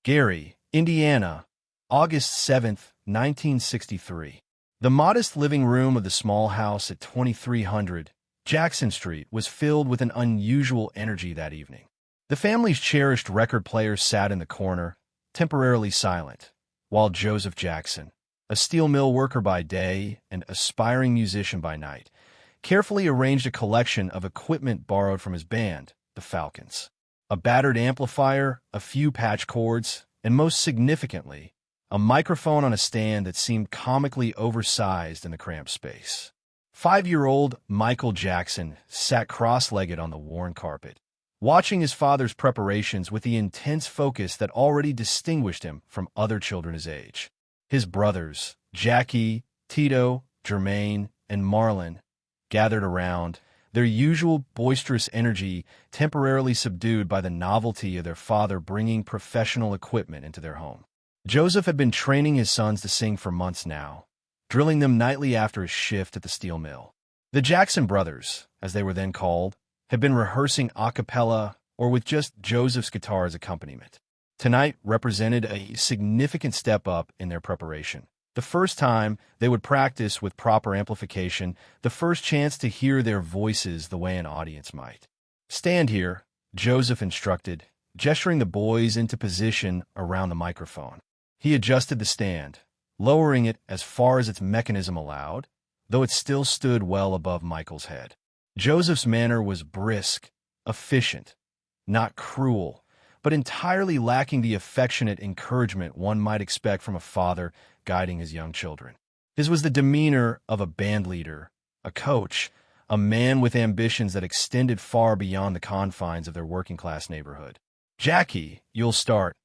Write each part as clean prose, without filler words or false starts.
Gary, Indiana, August 7, 1963. The modest living room of the small house at 2300 Jackson Street was filled with an unusual energy that evening. The family's cherished record player sat in the corner, temporarily silent, while Joseph Jackson, a steel mill worker by day and aspiring musician by night, carefully arranged a collection of equipment borrowed from his band, the Falcons. A battered amplifier, a few patch cords, and most significantly, a microphone on a stand that seemed comically oversized in the cramped space. 5-year-old Michael Jackson sat cross-legged on the worn carpet, watching his father's preparations with the intense focus that already distinguished him from other children his age. His brothers, Jackie, Tito, Jermaine, and Marlon, gathered around, their usual boisterous energy temporarily subdued by the novelty of their father bringing professional equipment into their home. Joseph had been training his sons to sing for months now, drilling them nightly after his shift at the steel mill. The Jackson brothers, as they were then called, had been rehearsing a cappella or with just Joseph's guitar as accompaniment. Tonight represented a significant step up in their preparation. The first time they would practice with proper amplification, the first chance to hear their voices the way an audience might. "Stand here," Joseph instructed, gesturing the boys into position around the microphone. He adjusted the stand, lowering it as far as its mechanism allowed, though it still stood well above Michael's head. Joseph's manner was brisk, efficient, not cruel, but entirely lacking the affectionate encouragement one might expect from a father guiding his young children. His was the demeanor of a band leader, a coach, a man with ambitions that extended far beyond the confines of their working-class neighborhood. "Jackie, you'll start,"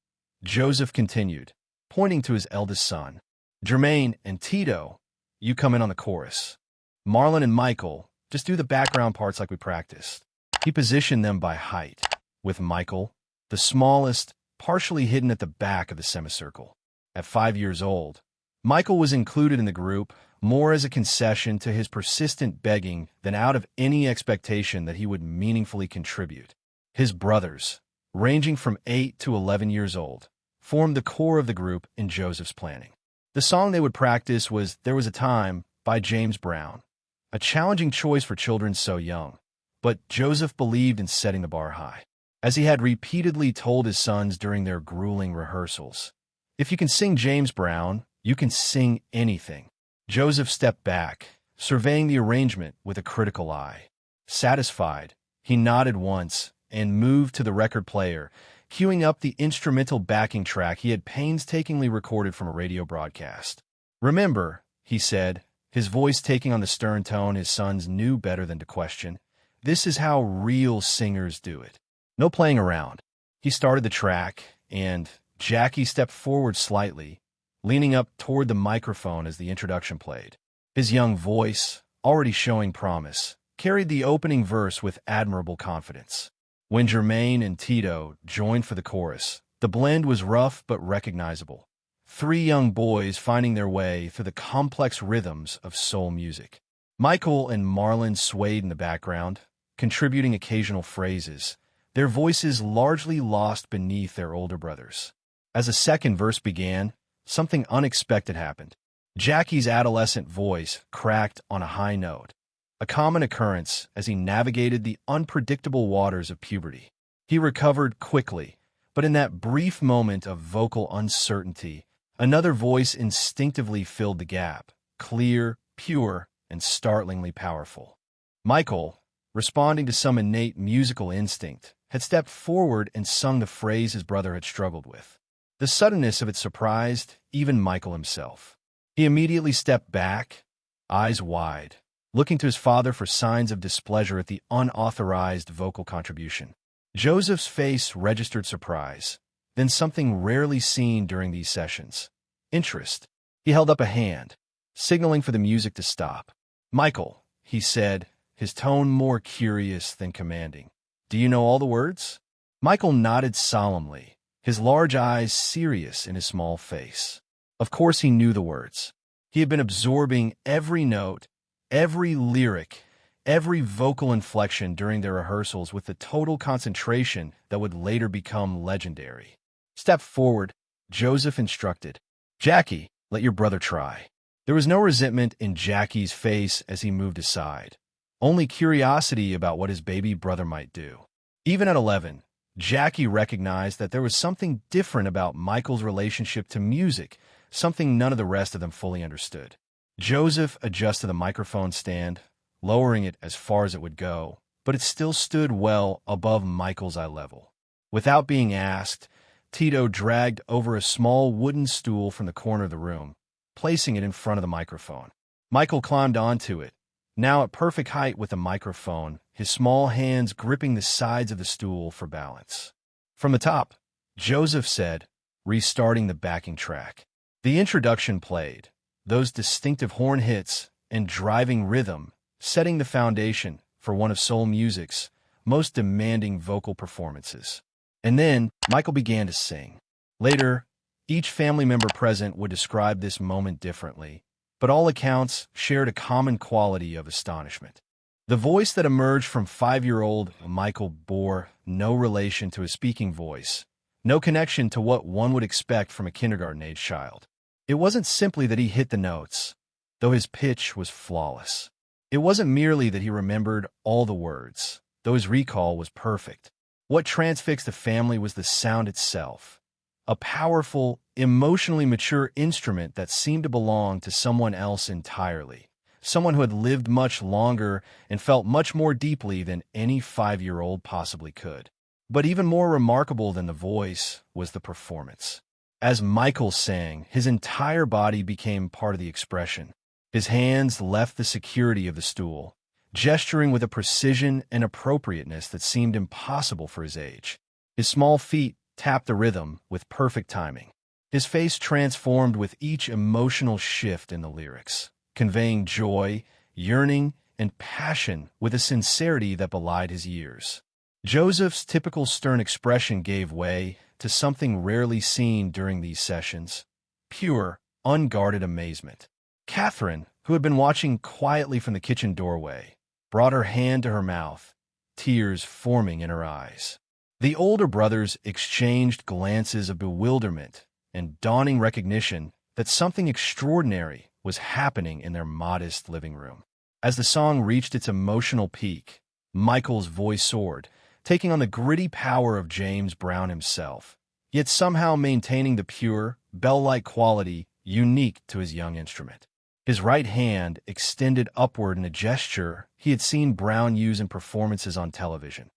Joseph continued, pointing to his eldest son. "Jermaine and Tito, you come in on the chorus. Marlon and Michael, just do the background parts like we practiced." He positioned them by height, with Michael, the smallest, partially hidden at the back of the semicircle. At 5 years old, Michael was included in the group more as a concession to his persistent begging than out of any expectation that he would meaningfully contribute. His brothers, ranging from 8 to 11 years old, formed the core of the group in Joseph's planning. The song they would practice was "There Was a Time" by James Brown, a challenging choice for children so young, but Joseph believed in setting the bar high. As he had repeatedly told his sons during their grueling rehearsals, "If you can sing James Brown, you can sing anything." Joseph stepped back, surveying the arrangement with a critical eye. Satisfied, he nodded once and moved to the record player, cueing up the instrumental backing track he had painstakingly recorded from a radio broadcast. "Remember," he said, his voice taking on the stern tone his sons knew better than to question, "this is how real singers do it. No playing around." He started the track, and Jackie stepped forward slightly, leaning up toward the microphone as the introduction played. His young voice, already showing promise, carried the opening verse with admirable confidence. When Jermaine and Tito joined for the chorus, the blend was rough but recognizable. 3 young boys finding their way through the complex rhythms of soul music. Michael and Marlon swayed in the background, contributing occasional phrases, their voices largely lost beneath their older brothers. As a second verse began, something unexpected happened. Jackie's adolescent voice cracked on a high note, a common occurrence as he navigated the unpredictable waters of puberty. He recovered quickly, but in that brief moment of vocal uncertainty, another voice instinctively filled the gap, clear, pure, and startlingly powerful. Michael, responding to some innate musical instinct, had stepped forward and sung the phrase his brother had struggled with. The suddenness of it surprised even Michael himself. He immediately stepped back, eyes wide, looking to his father for signs of displeasure at the unauthorized vocal contribution. Joseph's face registered surprise, then something rarely seen during these sessions: interest. He held up a hand, signaling for the music to stop. "Michael," he said, his tone more curious than commanding, "do you know all the words?" Michael nodded solemnly, his large eyes serious in his small face. Of course he knew the words. He had been absorbing every note, every lyric, every vocal inflection during their rehearsals with the total concentration that would later become legendary. Step forward, Joseph instructed. Jackie, let your brother try. There was no resentment in Jackie's face as he moved aside, only curiosity about what his baby brother might do. Even at 11, Jackie recognized that there was something different about Michael's relationship to music, something none of the rest of them fully understood. Joseph adjusted the microphone stand, lowering it as far as it would go, but it still stood well above Michael's eye level. Without being asked, Tito dragged over a small wooden stool from the corner of the room, placing it in front of the microphone. Michael climbed onto it, now at perfect height with the microphone, his small hands gripping the sides of the stool for balance. From the top, Joseph said, restarting the backing track. The introduction played, those distinctive horn hits and driving rhythm, setting the foundation for one of soul music's most demanding vocal performances. And then Michael began to sing. Later, each family member present would describe this moment differently, but all accounts shared a common quality of astonishment. The voice that emerged from 5-year-old Michael bore no relation to his speaking voice, no connection to what one would expect from a kindergarten-age child. It wasn't simply that he hit the notes, though his pitch was flawless. It wasn't merely that he remembered all the words, though his recall was perfect. What transfixed the family was the sound itself, a powerful, emotionally mature instrument that seemed to belong to someone else entirely, someone who had lived much longer and felt much more deeply than any 5-year-old possibly could. But even more remarkable than the voice was the performance. As Michael sang, his entire body became part of the expression. His hands left the security of the stool, gesturing with a precision and appropriateness that seemed impossible for his age. His small feet tapped the rhythm with perfect timing. His face transformed with each emotional shift in the lyrics, conveying joy, yearning, and passion with a sincerity that belied his years. Joseph's typical stern expression gave way to something rarely seen during these sessions: pure, unguarded amazement. Catherine, who had been watching quietly from the kitchen doorway, brought her hand to her mouth, tears forming in her eyes. The older brothers exchanged glances of bewilderment and dawning recognition that something extraordinary was happening in their modest living room. As the song reached its emotional peak, Michael's voice soared, taking on the gritty power of James Brown himself, yet somehow maintaining the pure, bell-like quality unique to his young instrument. His right hand extended upward in a gesture he had seen Brown use in performances on television.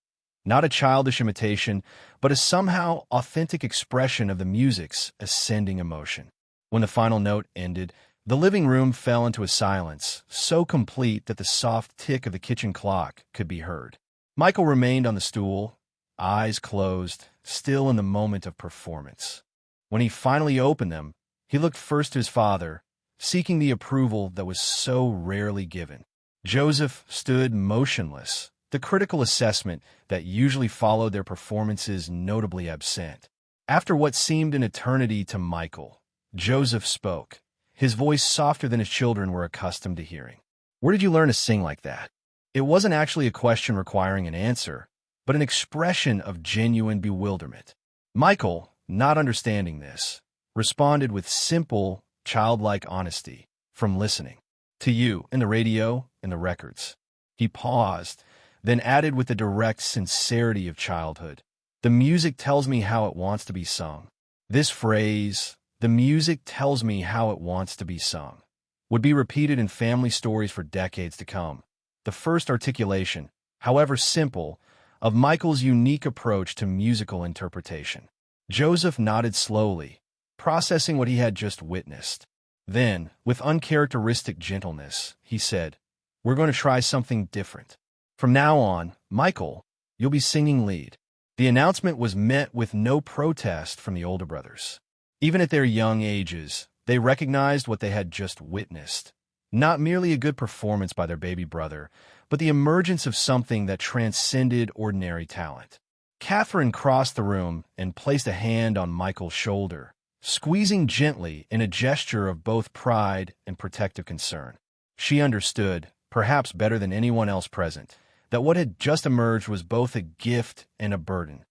Not a childish imitation, but a somehow authentic expression of the music's ascending emotion. When the final note ended, the living room fell into a silence so complete that the soft tick of the kitchen clock could be heard. Michael remained on the stool, eyes closed, still in the moment of performance. When he finally opened them, he looked first to his father, seeking the approval that was so rarely given. Joseph stood motionless, the critical assessment that usually followed their performances notably absent. After what seemed an eternity to Michael, Joseph spoke, his voice softer than his children were accustomed to hearing. "Where did you learn to sing like that?" It wasn't actually a question requiring an answer, but an expression of genuine bewilderment. Michael, not understanding this, responded with simple, childlike honesty: "From listening to you in the radio and the records." He paused, then added with the direct sincerity of childhood, "The music tells me how it wants to be sung." This phrase, "the music tells me how it wants to be sung," would be repeated in family stories for decades to come. The first articulation, however simple, of Michael's unique approach to musical interpretation. Joseph nodded slowly, processing what he had just witnessed. Then, with uncharacteristic gentleness, he said, "We're going to try something different. From now on, Michael, you'll be singing lead." The announcement was met with no protest from the older brothers. Even at their young ages, they recognized what they had just witnessed. Not merely a good performance by their baby brother, but the emergence of something that transcended ordinary talent. Catherine crossed the room and placed a hand on Michael's shoulder, squeezing gently in a gesture of both pride and protective concern. She understood, perhaps better than anyone else present, that what had just emerged was both a gift and a burden.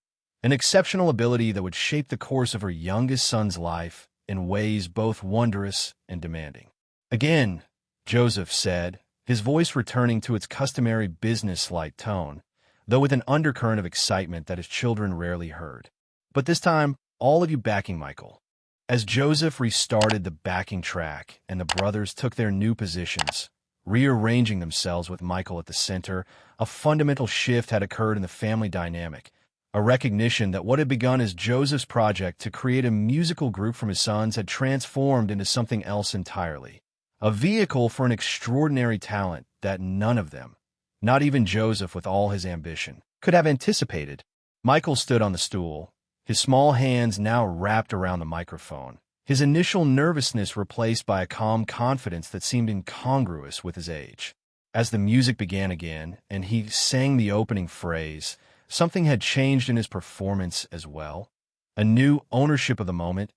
an exceptional ability that would shape the course of her youngest son's life in ways both wondrous and demanding. "Again," Joseph said, his voice returning to its customary business-like tone, though with an undercurrent of excitement that his children rarely heard. "But this time, all of you backing Michael." As Joseph restarted the backing track and the brothers took their new positions, rearranging themselves with Michael at the center, a fundamental shift had occurred in the family dynamic, a recognition that what had begun as Joseph's project to create a musical group from his sons had transformed into something else entirely, a vehicle for an extraordinary talent that none of them, not even Joseph with all his ambition, could have anticipated. Michael stood on the stool, his small hands now wrapped around the microphone, his initial nervousness replaced by a calm confidence that seemed incongruous with his age. As the music began again, and he sang the opening phrase, something had changed in his performance as well. A new ownership of the moment,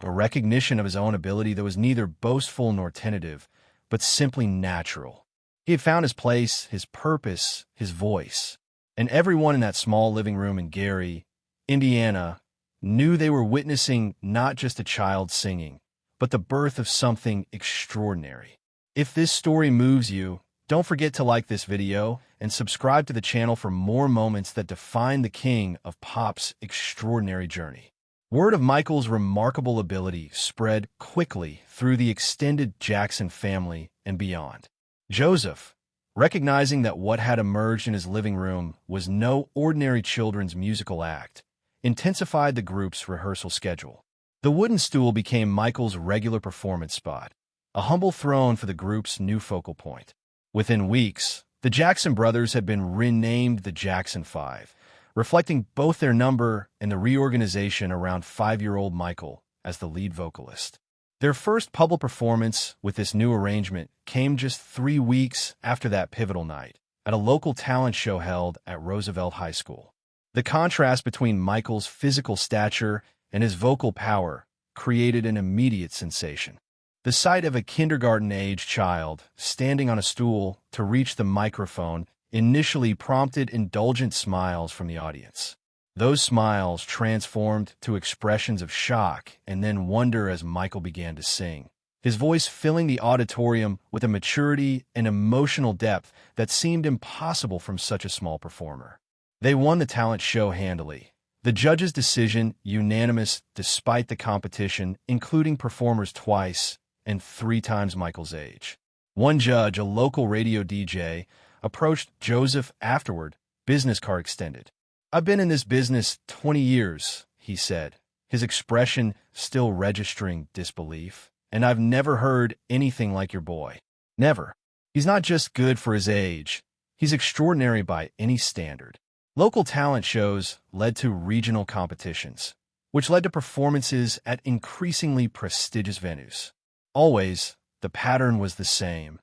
a recognition of his own ability that was neither boastful nor tentative, but simply natural. He had found his place, his purpose, his voice. And everyone in that small living room in Gary, Indiana, knew they were witnessing not just a child singing, but the birth of something extraordinary. If this story moves you, don't forget to like this video and subscribe to the channel for more moments that define the king of pop's extraordinary journey. Word of Michael's remarkable ability spread quickly through the extended Jackson family and beyond. Joseph, recognizing that what had emerged in his living room was no ordinary children's musical act, intensified the group's rehearsal schedule. The wooden stool became Michael's regular performance spot, a humble throne for the group's new focal point. Within weeks, the Jackson brothers had been renamed the Jackson Five, reflecting both their number and the reorganization around 5-year-old Michael as the lead vocalist. Their first public performance with this new arrangement came just 3 weeks after that pivotal night, at a local talent show held at Roosevelt High School. The contrast between Michael's physical stature and his vocal power created an immediate sensation. The sight of a kindergarten-age child standing on a stool to reach the microphone initially prompted indulgent smiles from the audience. Those smiles transformed to expressions of shock and then wonder as Michael began to sing, his voice filling the auditorium with a maturity and emotional depth that seemed impossible from such a small performer. They won the talent show handily. The judges' decision unanimous despite the competition, including performers twice and 3 times Michael's age. One judge, a local radio DJ, approached Joseph afterward, business card extended. "I've been in this business 20 years, he said, his expression still registering disbelief. "And I've never heard anything like your boy. Never. He's not just good for his age. He's extraordinary by any standard." Local talent shows led to regional competitions, which led to performances at increasingly prestigious venues. Always, the pattern was the same.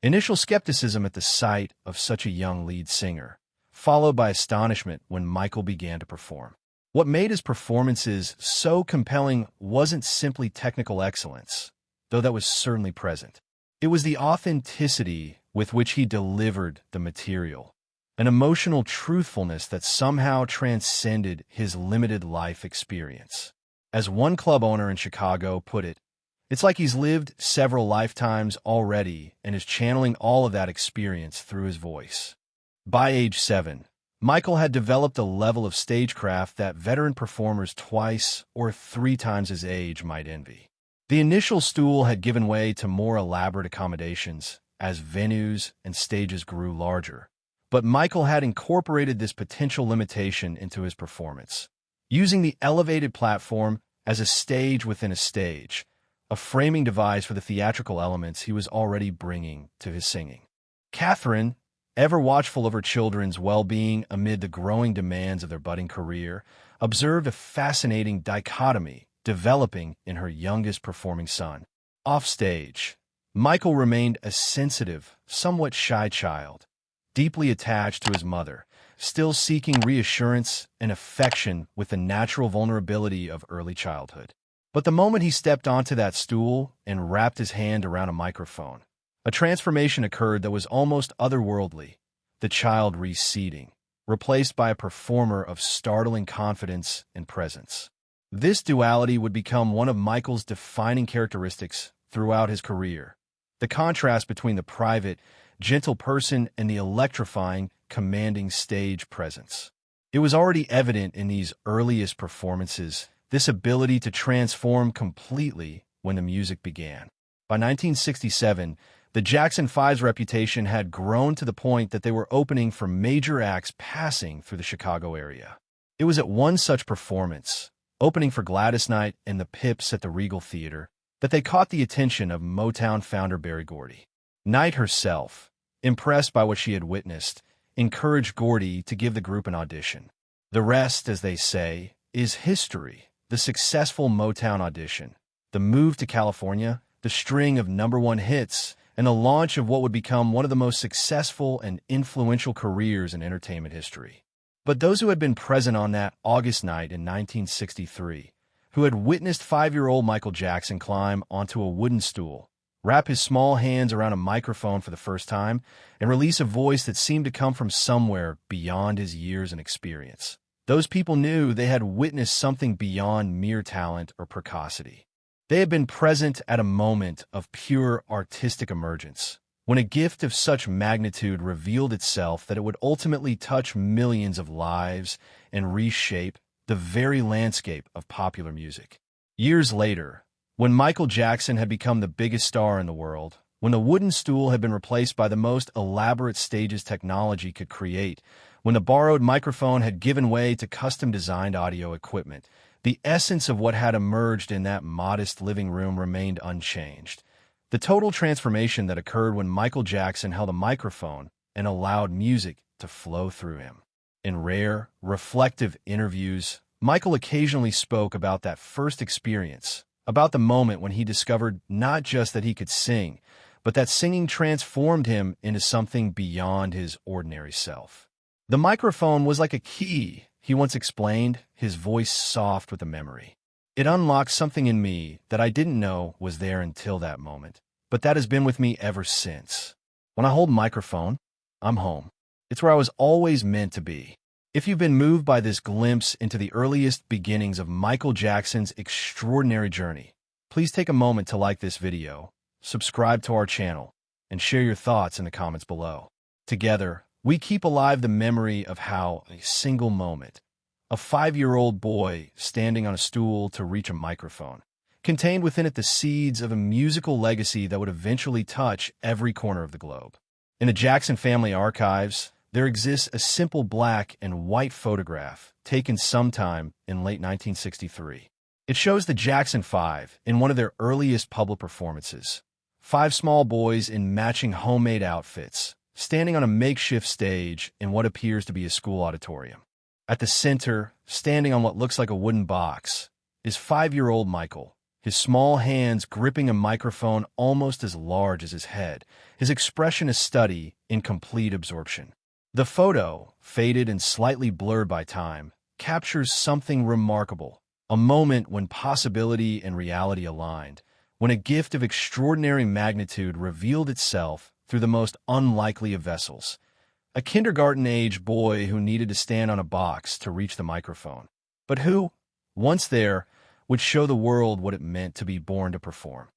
Initial skepticism at the sight of such a young lead singer, followed by astonishment when Michael began to perform. What made his performances so compelling wasn't simply technical excellence, though that was certainly present. It was the authenticity with which he delivered the material, an emotional truthfulness that somehow transcended his limited life experience. As one club owner in Chicago put it, "It's like he's lived several lifetimes already and is channeling all of that experience through his voice." By age 7, Michael had developed a level of stagecraft that veteran performers twice or 3 times his age might envy. The initial stool had given way to more elaborate accommodations as venues and stages grew larger, but Michael had incorporated this potential limitation into his performance, using the elevated platform as a stage within a stage, a framing device for the theatrical elements he was already bringing to his singing. Catherine, ever watchful of her children's well-being amid the growing demands of their budding career, observed a fascinating dichotomy developing in her youngest performing son. Offstage, Michael remained a sensitive, somewhat shy child, deeply attached to his mother, still seeking reassurance and affection with the natural vulnerability of early childhood. But the moment he stepped onto that stool and wrapped his hand around a microphone, a transformation occurred that was almost otherworldly, the child receding, replaced by a performer of startling confidence and presence. This duality would become one of Michael's defining characteristics throughout his career. The contrast between the private, gentle person and the electrifying, commanding stage presence. It was already evident in these earliest performances, this ability to transform completely when the music began. By 1967, the Jackson 5's reputation had grown to the point that they were opening for major acts passing through the Chicago area. It was at one such performance, opening for Gladys Knight and the Pips at the Regal Theater, that they caught the attention of Motown founder Berry Gordy. Knight herself, impressed by what she had witnessed, encouraged Gordy to give the group an audition. The rest, as they say, is history. The successful Motown audition, the move to California, the string of #1 hits, and the launch of what would become one of the most successful and influential careers in entertainment history. But those who had been present on that August night in 1963, who had witnessed 5-year-old Michael Jackson climb onto a wooden stool, wrap his small hands around a microphone for the first time, and release a voice that seemed to come from somewhere beyond his years and experience, those people knew they had witnessed something beyond mere talent or precocity. They had been present at a moment of pure artistic emergence, when a gift of such magnitude revealed itself that it would ultimately touch millions of lives and reshape the very landscape of popular music. Years later, when Michael Jackson had become the biggest star in the world, when the wooden stool had been replaced by the most elaborate stages technology could create, when the borrowed microphone had given way to custom-designed audio equipment, the essence of what had emerged in that modest living room remained unchanged. The total transformation that occurred when Michael Jackson held a microphone and allowed music to flow through him. In rare, reflective interviews, Michael occasionally spoke about that first experience, about the moment when he discovered not just that he could sing, but that singing transformed him into something beyond his ordinary self. The microphone was like a key, he once explained, his voice soft with a memory. It unlocked something in me that I didn't know was there until that moment, but that has been with me ever since. When I hold a microphone, I'm home. It's where I was always meant to be. If you've been moved by this glimpse into the earliest beginnings of Michael Jackson's extraordinary journey, please take a moment to like this video, subscribe to our channel, and share your thoughts in the comments below. Together, we keep alive the memory of how a single moment, a 5-year-old boy standing on a stool to reach a microphone, contained within it the seeds of a musical legacy that would eventually touch every corner of the globe. In the Jackson family archives, there exists a simple black and white photograph taken sometime in late 1963. It shows the Jackson 5 in one of their earliest public performances. 5 small boys in matching homemade outfits, standing on a makeshift stage in what appears to be a school auditorium. At the center, standing on what looks like a wooden box, is 5-year-old Michael, his small hands gripping a microphone almost as large as his head, his expression a study in complete absorption. The photo, faded and slightly blurred by time, captures something remarkable, a moment when possibility and reality aligned, when a gift of extraordinary magnitude revealed itself through the most unlikely of vessels, a kindergarten-age boy who needed to stand on a box to reach the microphone, but who, once there, would show the world what it meant to be born to perform.